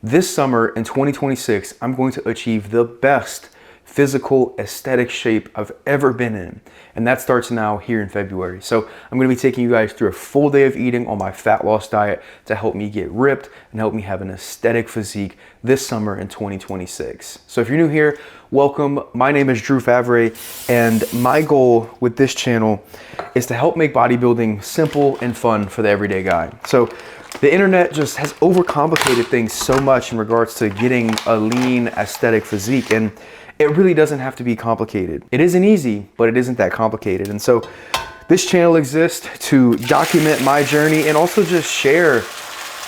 This summer in 2026, I'm going to achieve the best physical aesthetic shape I've ever been in. And that starts now here in February. So I'm gonna be taking you guys through a full day of eating on my fat loss diet to help me get ripped and help me have an aesthetic physique this summer in 2026. So if you're new here, welcome. My name is Drew Favre, and my goal with this channel is to help make bodybuilding simple and fun for the everyday guy. So the internet just has overcomplicated things so much in regards to getting a lean aesthetic physique, and it really doesn't have to be complicated. It isn't easy, but it isn't that complicated. And so this channel exists to document my journey and also just share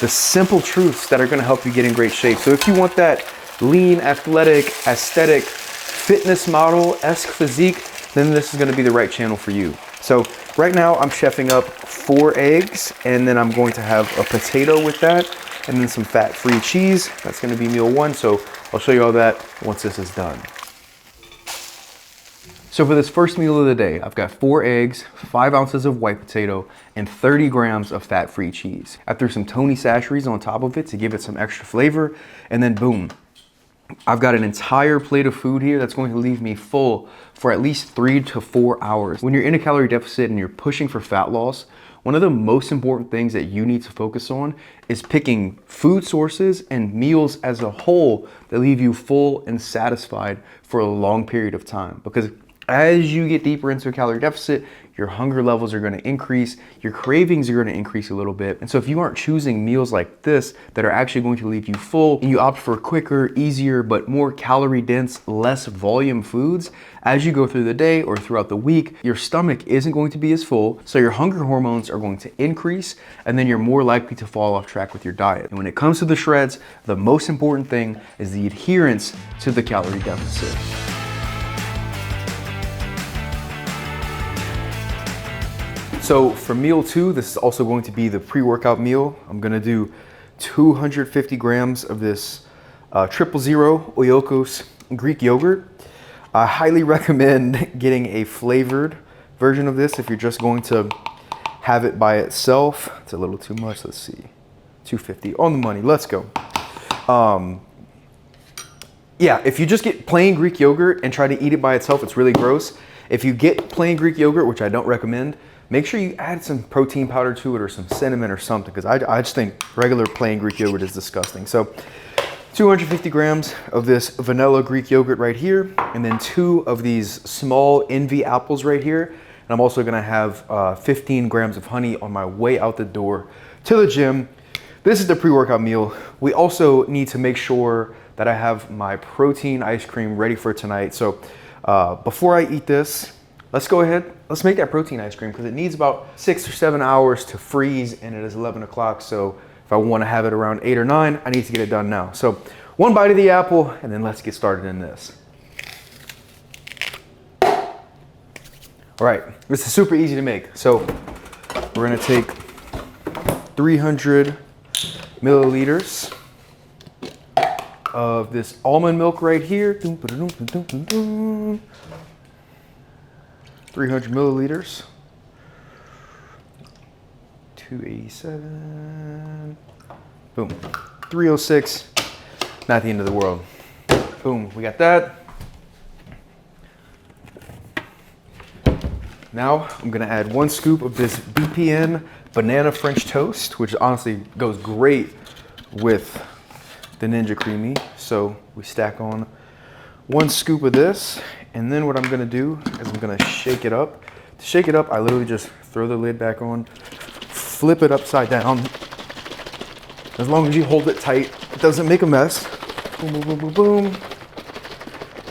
the simple truths that are gonna help you get in great shape. So if you want that lean, athletic, aesthetic, fitness model-esque physique, then this is gonna be the right channel for you. So right now I'm chefing up 4 eggs, and then I'm going to have a potato with that, and then some fat-free cheese. That's gonna be meal 1, so I'll show you all that once this is done. So for this first meal of the day, I've got 4 eggs, 5 ounces of white potato, and 30 grams of fat-free cheese. I threw some Tony Chachere's on top of it to give it some extra flavor, and then boom. I've got an entire plate of food here that's going to leave me full for at least 3 to 4 hours. When you're in a calorie deficit and you're pushing for fat loss, one of the most important things that you need to focus on is picking food sources and meals as a whole that leave you full and satisfied for a long period of time. Because as you get deeper into a calorie deficit, your hunger levels are gonna increase, your cravings are gonna increase a little bit. And so if you aren't choosing meals like this that are actually going to leave you full, and you opt for quicker, easier, but more calorie dense, less volume foods, as you go through the day or throughout the week, your stomach isn't going to be as full, so your hunger hormones are going to increase, and then you're more likely to fall off track with your diet. And when it comes to the shreds, the most important thing is the adherence to the calorie deficit. So for meal 2, this is also going to be the pre-workout meal. I'm gonna do 250 grams of this 000 Oikos Greek yogurt. I highly recommend getting a flavored version of this if you're just going to have it by itself. It's a little too much, let's see. 250 on the money, let's go. Yeah, if you just get plain Greek yogurt and try to eat it by itself, it's really gross. If you get plain Greek yogurt, which I don't recommend, make sure you add some protein powder to it or some cinnamon or something, because I just think regular plain Greek yogurt is disgusting. So 250 grams of this vanilla Greek yogurt right here, and then 2 of these small Envy apples right here. And I'm also gonna have 15 grams of honey on my way out the door to the gym. This is the pre-workout meal. We also need to make sure that I have my protein ice cream ready for tonight. So before I eat this, let's go ahead, let's make that protein ice cream, because it needs about 6 or 7 hours to freeze, and it is 11 o'clock. So if I want to have it around 8 or 9, I need to get it done now. So 1 bite of the apple, and then let's get started in this. All right, this is super easy to make. So we're gonna take 300 milliliters of this almond milk right here. 300 milliliters, 287, boom, 306, not the end of the world. Boom, we got that. Now I'm gonna add 1 scoop of this BPN banana French toast, which honestly goes great with the Ninja Creamy. So we stack on 1 scoop of this, and then what I'm gonna do is I'm gonna shake it up. To shake it up, I literally just throw the lid back on, flip it upside down. As long as you hold it tight, it doesn't make a mess. Boom, boom, boom, boom, boom.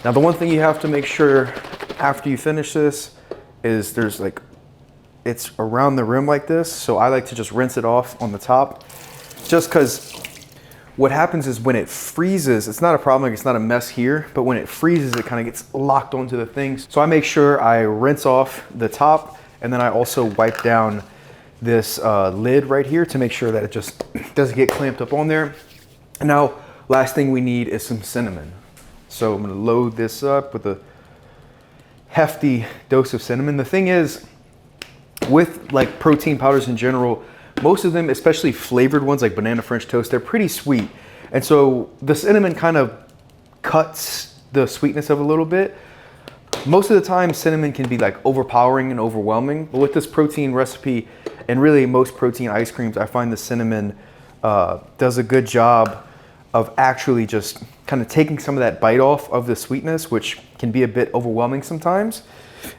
Now the one thing you have to make sure after you finish this is there's like, it's around the rim like this, so I like to just rinse it off on the top, just because what happens is when it freezes, it's not a problem, like it's not a mess here, but when it freezes, it kind of gets locked onto the things. So I make sure I rinse off the top, and then I also wipe down this lid right here to make sure that it just doesn't get clamped up on there. And now, last thing we need is some cinnamon. So I'm gonna load this up with a hefty dose of cinnamon. The thing is, with like protein powders in general, most of them, especially flavored ones like banana French toast, they're pretty sweet. And so the cinnamon kind of cuts the sweetness of it a little bit. Most of the time, cinnamon can be like overpowering and overwhelming. But with this protein recipe, and really most protein ice creams, I find the cinnamon does a good job of actually just kind of taking some of that bite off of the sweetness, which can be a bit overwhelming sometimes,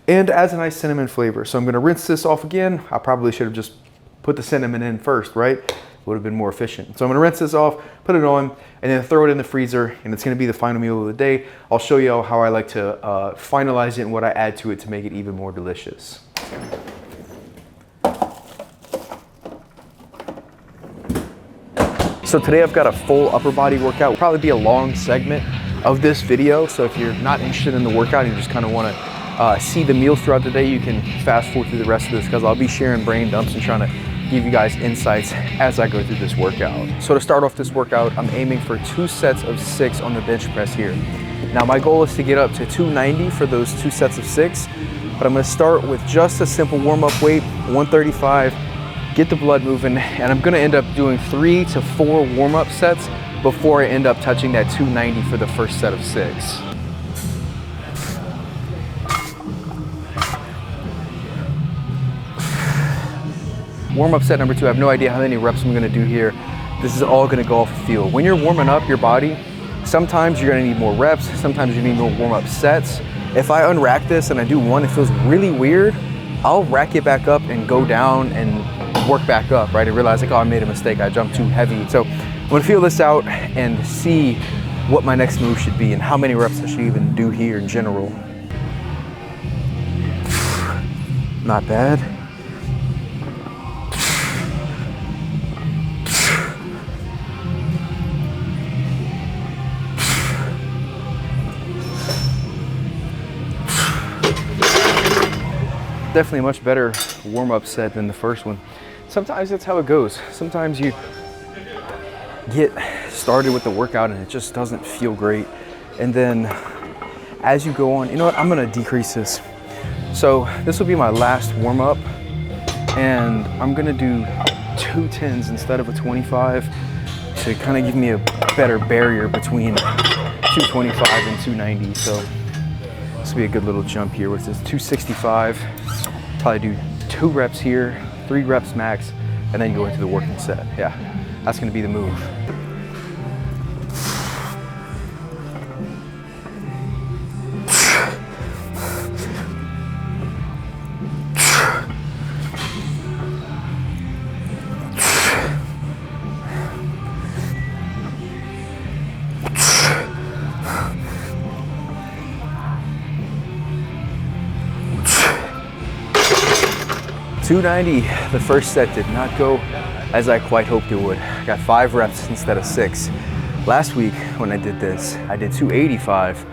and adds a nice cinnamon flavor. So I'm gonna rinse this off again. I probably should have just put the cinnamon in first, right? Would have been more efficient. So I'm gonna rinse this off, put it on, and then throw it in the freezer, and it's gonna be the final meal of the day. I'll show you how I like to finalize it and what I add to it to make it even more delicious. So today I've got a full upper body workout. It'll probably be a long segment of this video. So if you're not interested in the workout and you just kind of want to see the meals throughout the day, you can fast forward through the rest of this, because I'll be sharing brain dumps and trying to give you guys insights as I go through this workout. So to start off this workout, I'm aiming for 2 sets of 6 on the bench press here. Now my goal is to get up to 290 for those 2 sets of 6, but I'm gonna start with just a simple warm-up weight, 135, get the blood moving, and I'm gonna end up doing 3 to 4 warm-up sets before I end up touching that 290 for the first set of 6. Warm-up set number 2, I have no idea how many reps I'm gonna do here. This is all gonna go off the feel. When you're warming up your body, sometimes you're gonna need more reps, sometimes you need more warm-up sets. If I unrack this and I do one, it feels really weird, I'll rack it back up and go down and work back up, right? And realize like, oh, I made a mistake, I jumped too heavy. So I'm gonna feel this out and see what my next move should be and how many reps I should even do here in general. Not bad. Definitely a much better warm-up set than the first one. Sometimes that's how it goes. Sometimes you get started with the workout and it just doesn't feel great. And then as you go on, you know what, I'm gonna decrease this. So this will be my last warm-up, and I'm gonna do 2 10s instead of a 25 to kind of give me a better barrier between 225 and 290. So this will be a good little jump here with this 265. Probably do 2 reps here, 3 reps max, and then go into the working set. Yeah, that's gonna be the move. $290, the first set did not go as I quite hoped it would. I got 5 reps instead of 6. Last week when I did this, I did 285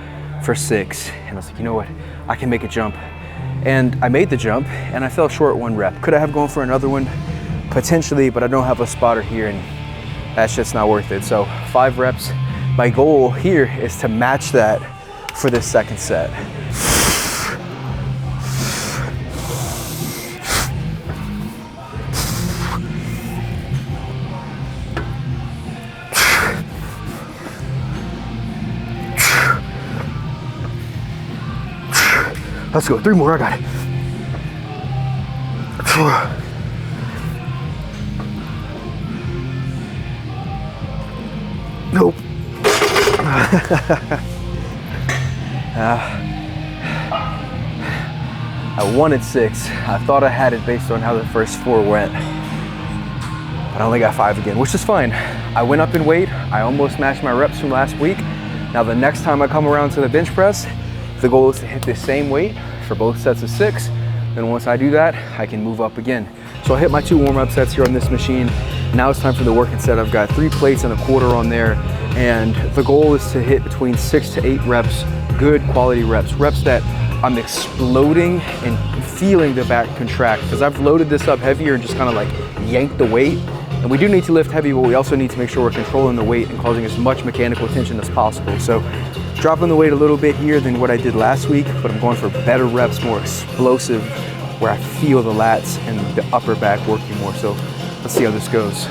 for 6, and I was like, you know what, I can make a jump. And I made the jump, and I fell short 1 rep. Could I have gone for another one? Potentially, but I don't have a spotter here, and that's just not worth it. So 5 reps. My goal here is to match that for this second set. Let's go, 3 more, I got it. 4. Nope. I wanted 6. I thought I had it based on how the first 4 went. But I only got 5 again, which is fine. I went up in weight. I almost matched my reps from last week. Now the next time I come around to the bench press, the goal is to hit the same weight for both sets of 6. Then once I do that, I can move up again. So I hit my 2 warm-up sets here on this machine. Now it's time for the working set. I've got 3 plates and a quarter on there. And the goal is to hit between 6 to 8 reps, good quality reps. Reps that I'm exploding and feeling the back contract, because I've loaded this up heavier and just kind of like yanked the weight. And we do need to lift heavy, but we also need to make sure we're controlling the weight and causing as much mechanical tension as possible. So dropping the weight a little bit here than what I did last week, but I'm going for better reps, more explosive, where I feel the lats and the upper back working more. So let's see how this goes.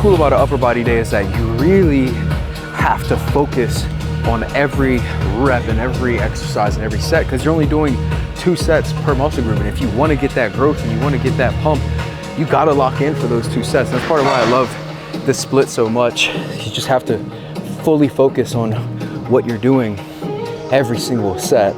cool about an upper body day is that you really have to focus on every rep and every exercise and every set, because you're only doing 2 sets per muscle group. And if you want to get that growth and you want to get that pump, you got to lock in for those 2 sets. That's part of why I love this split so much. You just have to fully focus on what you're doing every single set.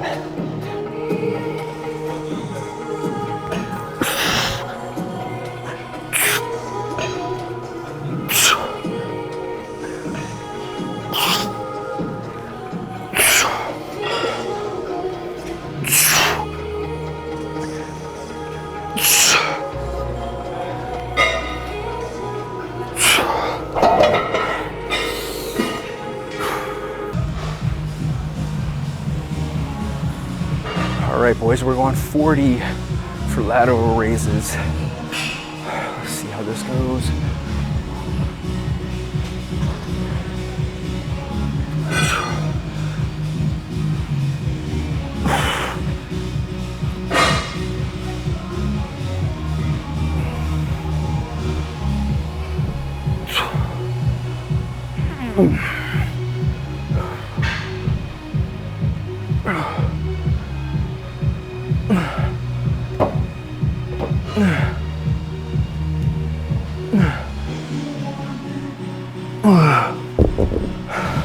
All right, boys, we're going 40 for lateral raises. Let's see how this goes.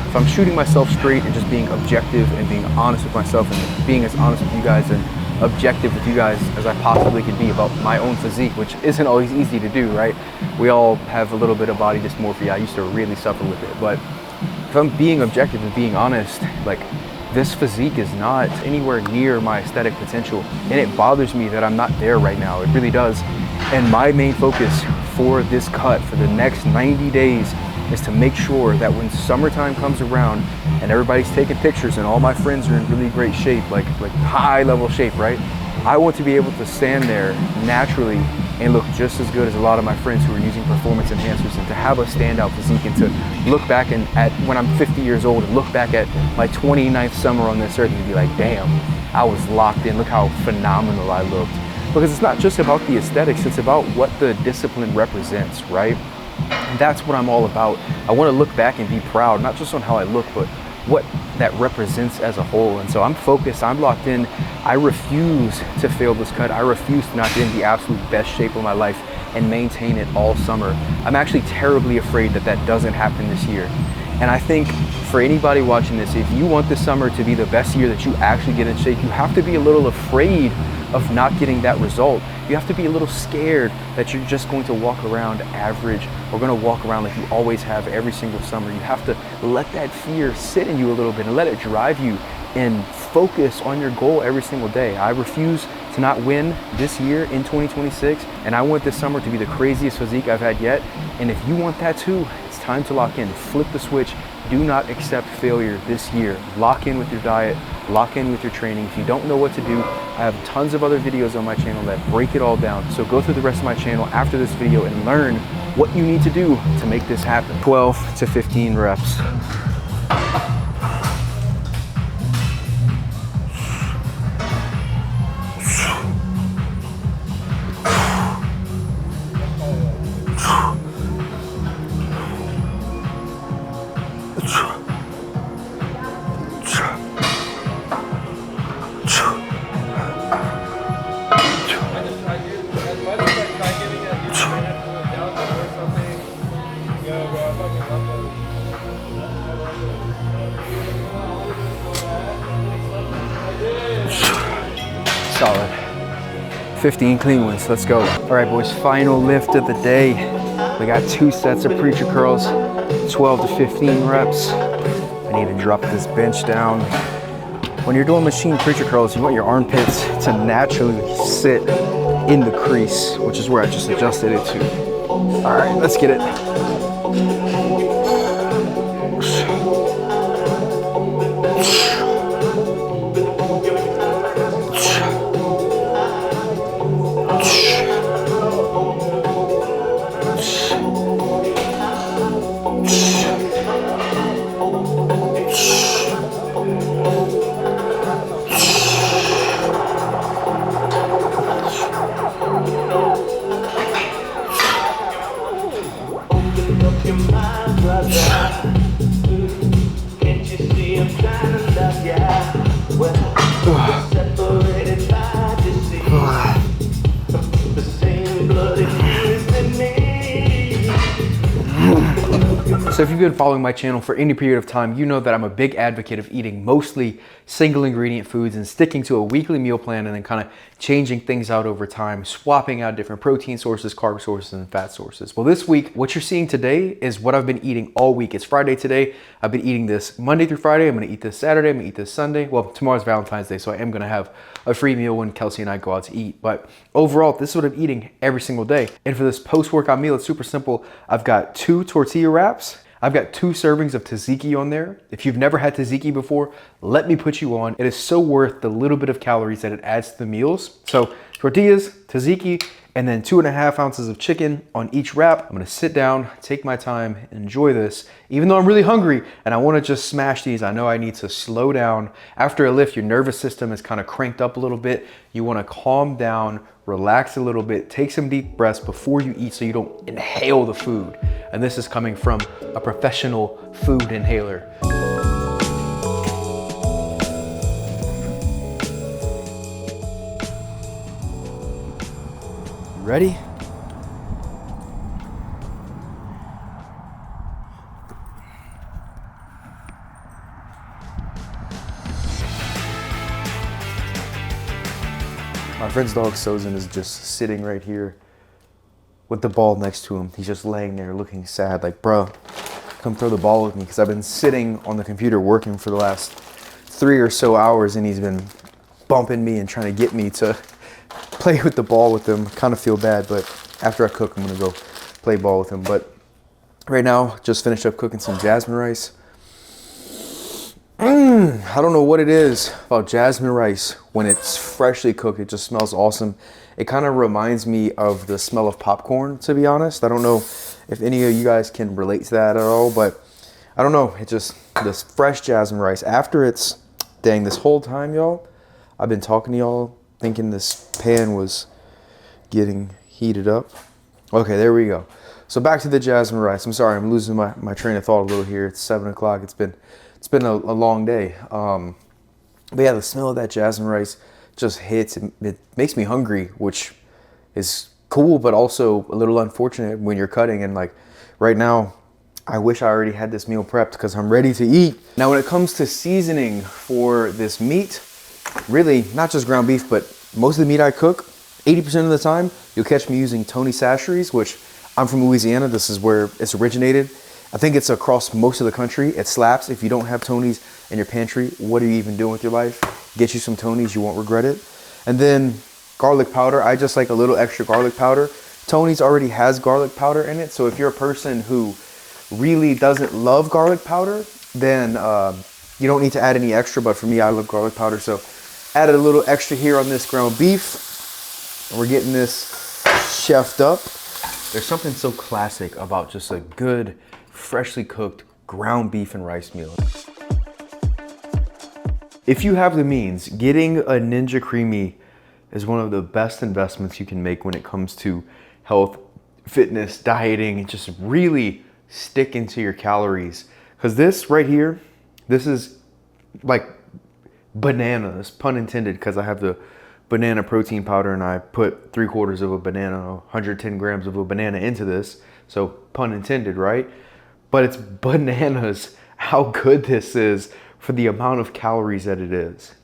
If I'm shooting myself straight and just being objective and being honest with myself and being as honest with you guys and objective with you guys as I possibly can be about my own physique, which isn't always easy to do, right? We all have a little bit of body dysmorphia. I used to really suffer with it, but if I'm being objective and being honest, like, this physique is not anywhere near my aesthetic potential, and it bothers me that I'm not there right now. It really does. And my main focus for this cut for the next 90 days is to make sure that when summertime comes around and everybody's taking pictures and all my friends are in really great shape, like high level shape, right? I want to be able to stand there naturally and look just as good as a lot of my friends who are using performance enhancers, and to have a standout physique, and to look back and at when I'm 50 years old and look back at my 29th summer on this earth and be like, damn, I was locked in, look how phenomenal I looked. Because it's not just about the aesthetics, it's about what the discipline represents, right? And that's what I'm all about. I want to look back and be proud, not just on how I look, but what that represents as a whole. And so I'm focused, I'm locked in. I refuse to fail this cut. I refuse to not get in the absolute best shape of my life and maintain it all summer. I'm actually terribly afraid that that doesn't happen this year. And I think for anybody watching this, if you want this summer to be the best year that you actually get in shape, you have to be a little afraid of not getting that result. You have to be a little scared that you're just going to walk around average, or going to walk around like you always have every single summer. You have to let that fear sit in you a little bit and let it drive you, and focus on your goal every single day. I refuse to not win this year in 2026, and I want this summer to be the craziest physique I've had yet. And if you want that too, it's time to lock in. Flip the switch. Do not accept failure this year. Lock in with your diet, lock in with your training. If you don't know what to do, I have tons of other videos on my channel that break it all down. So go through the rest of my channel after this video and learn what you need to do to make this happen. 12 to 15 reps. Solid. 15 clean ones, let's go. All right, boys, final lift of the day. We got 2 sets of preacher curls, 12 to 15 reps. I need to drop this bench down. When you're doing machine preacher curls, you want your armpits to naturally sit in the crease, which is where I just adjusted it to. All right, let's get it. So if you've been following my channel for any period of time, you know that I'm a big advocate of eating mostly single ingredient foods and sticking to a weekly meal plan and then kind of changing things out over time, swapping out different protein sources, carb sources, and fat sources. Well, this week, what you're seeing today is what I've been eating all week. It's Friday today. I've been eating this Monday through Friday. I'm gonna eat this Saturday. I'm gonna eat this Sunday. Well, tomorrow's Valentine's Day, so I am gonna have a free meal when Kelsey and I go out to eat. But overall, this is what I'm eating every single day. And for this post-workout meal, it's super simple. I've got 2 tortilla wraps. I've got 2 servings of tzatziki on there. If you've never had tzatziki before, let me put you on. It is so worth the little bit of calories that it adds to the meals. So tortillas, tzatziki, and then 2.5 ounces of chicken on each wrap. I'm gonna sit down, take my time, enjoy this. Even though I'm really hungry and I wanna just smash these, I know I need to slow down. After a lift, your nervous system is kind of cranked up a little bit. You wanna calm down, relax a little bit, take some deep breaths before you eat so you don't inhale the food. And this is coming from a professional food inhaler. Ready? My friend's dog Sozin is just sitting right here with the ball next to him. He's just laying there looking sad, like, bro, come throw the ball with me, because I've been sitting on the computer working for the last 3 or so hours and he's been bumping me and trying to get me to play with the ball with him. Kind of feel bad, but after I cook, I'm gonna go play ball with him. But right now, just finished up cooking some jasmine rice. I don't know what it is about jasmine rice. When it's freshly cooked, it just smells awesome. It kind of reminds me of the smell of popcorn, to be honest. I don't know if any of you guys can relate to that at all, but I don't know. It just, this fresh jasmine rice, after it's, dang, this whole time, y'all, I've been talking to y'all thinking this pan was getting heated up. Okay, there we go. So back to the jasmine rice. I'm sorry, I'm losing my train of thought a little here. It's 7 o'clock. It's been a long day. But yeah, the smell of that jasmine rice just hits. It makes me hungry, which is cool, but also a little unfortunate when you're cutting. And like right now, I wish I already had this meal prepped because I'm ready to eat. Now, when it comes to seasoning for this meat, really not just ground beef, but most of the meat I cook, 80% of the time, you'll catch me using Tony Chachere's, which I'm from Louisiana. This is where it's originated. I think it's across most of the country. It slaps. If you don't have Tony's in your pantry, what are you even doing with your life? Get you some Tony's, you won't regret it. And then garlic powder. I just like a little extra garlic powder. Tony's already has garlic powder in it. So if you're a person who really doesn't love garlic powder, then you don't need to add any extra. But for me, I love garlic powder. So added a little extra here on this ground beef. And we're getting this chefed up. There's something so classic about just a good, freshly cooked ground beef and rice meal. If you have the means, getting a Ninja Creami is one of the best investments you can make when it comes to health, fitness, dieting, and just really sticking to your calories. Because this right here, this is like bananas, pun intended, because I have the banana protein powder and I put 3/4 of a banana, 110 grams of a banana into this. So pun intended, right? But it's bananas how good this is for the amount of calories that it is.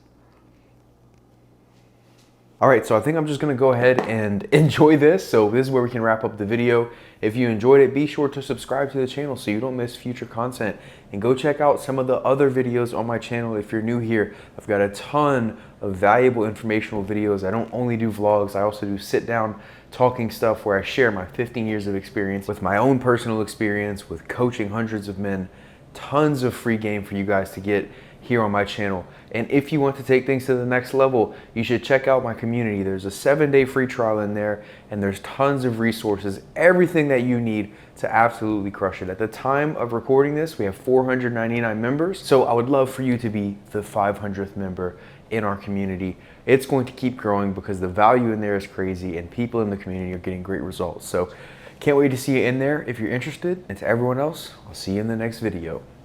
All right, so I think I'm just gonna go ahead and enjoy this. So this is where we can wrap up the video. If you enjoyed it, be sure to subscribe to the channel so you don't miss future content. And go check out some of the other videos on my channel if you're new here. I've got a ton of valuable informational videos. I don't only do vlogs, I also do sit down talking stuff where I share my 15 years of experience with my own personal experience, with coaching hundreds of men. Tons of free game for you guys to get here on my channel. And if you want to take things to the next level, you should check out my community. There's a 7-day free trial in there, and there's tons of resources, everything that you need to absolutely crush it. At the time of recording this, we have 499 members. So I would love for you to be the 500th member in our community. It's going to keep growing because the value in there is crazy and people in the community are getting great results. So can't wait to see you in there if you're interested. And to everyone else, I'll see you in the next video.